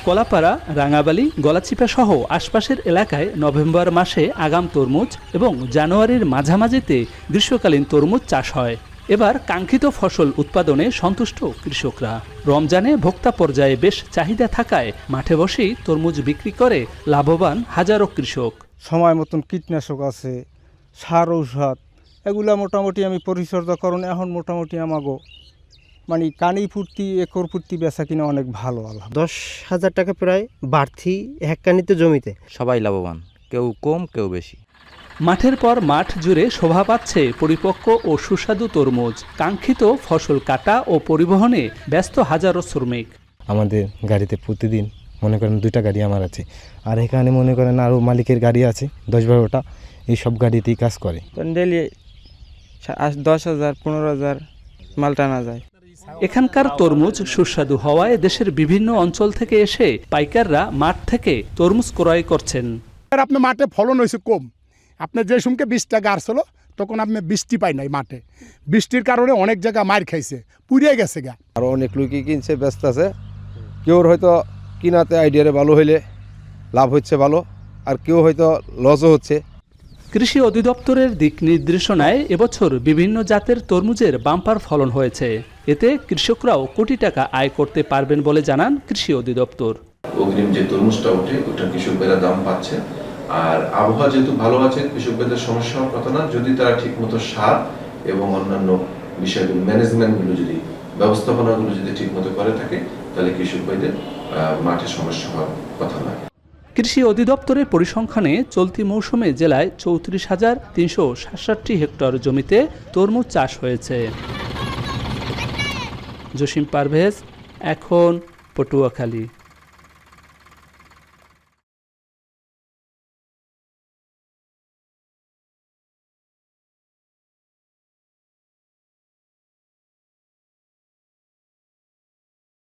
কলাপাড়া, রাঙাবালি, গলাচিপা সহ আশপাশের এলাকায় নভেম্বর মাসে আগাম তরমুজ এবং জানুয়ারির মাঝামাঝিতে গ্রীষ্মকালীন তরমুজ চাষ হয়। এবার কাঙ্ক্ষিত ফসল উৎপাদনে সন্তুষ্ট কৃষকরা। রমজানে ভোক্তা পর্যায়ে বেশ চাহিদা থাকায় মাঠে বসেই তরমুজ বিক্রি করে লাভবান হাজারো কৃষক। সময় মতন কীটনাশক আছে, সার ঔষধ, এগুলা মোটামুটি আমি পরিচর্যা করুন। এখন মোটামুটি আমাগো মানে কানি ফুর্তি একর ফুর্তি বেচা কিনা অনেক ভালো। 10,000 টাকা প্রায় বাড়তি হেক্কানিতে জমিতে। সবাই লাভবান, কেউ কম কেউ বেশি। মাঠের পর মাঠ জুড়ে শোভা পাচ্ছে পরিপক্ক ও সুস্বাদু তরমুজ। কাঙ্ক্ষিত ফসল কাটা ও পরিবহনে ব্যস্ত হাজারো শ্রমিক। আমাদের গাড়িতে প্রতিদিন মনে করেন 2টা গাড়ি আমার আছে, আর এখানে মনে করেন আরও মালিকের গাড়ি আছে 10-12টা, এই সব গাড়িতেই কাজ করে। ডেলি 10,000 15,000 মাল টানা যায়। এখানকার তরমুজ সুস্বাদু হওয়ায় দেশের বিভিন্ন অঞ্চল থেকে এসে পাইকাররা মাঠ থেকে তরমুজ ক্রয় করছেন। আপনার মাঠে ফলন হয়েছে কম, আপনার যে সমকে 20টা গাছ ছিল তখন আপনি বৃষ্টি পাই নাই, মাঠে বৃষ্টির কারণে অনেক জায়গা মার খাইছে, পুড়িয়ে গেছে গা। আর অনেক লোকই কিনছে, ব্যস্ত আছে। কেউর হয়তো কিনাতে আইডিয়ারে ভালো হইলে লাভ হচ্ছে ভালো, আর কেউ হয়তো লসও হচ্ছে। কৃষি অধিদপ্তরের দিক নির্দেশনায় এবছর বিভিন্ন জাতের তরমুজের বাম্পার ফলন হয়েছে। এতে কৃষকরাও কোটি টাকা আয় করতে পারবেন বলে জানান কৃষি অধিদপ্তর। অগ্রিম যে তরমুজটা ওঠে ওটা কৃষকরা দাম পাচ্ছে, আর আবহাওয়া যেহেতু ভালো আছে কৃষকদের সমস্যা হওয়ার কথা না, যদি তারা ঠিকমতো সার এবং অন্যান্য বিষয়গুলো ম্যানেজমেন্টগুলো যদি ব্যবস্থাপনাগুলো যদি ঠিকমতো করে থাকে তাহলে কৃষক ভাইদের মাঠে সমস্যা হওয়ার কথা নয়। কৃষি অধিদপ্তরের পরিসংখ্যানে চলতি মৌসুমে জেলায় 34,367 হেক্টর জমিতে তরমুজ চাষ হয়েছে। জসিম পারভেজ, এখন পটুয়াখালী।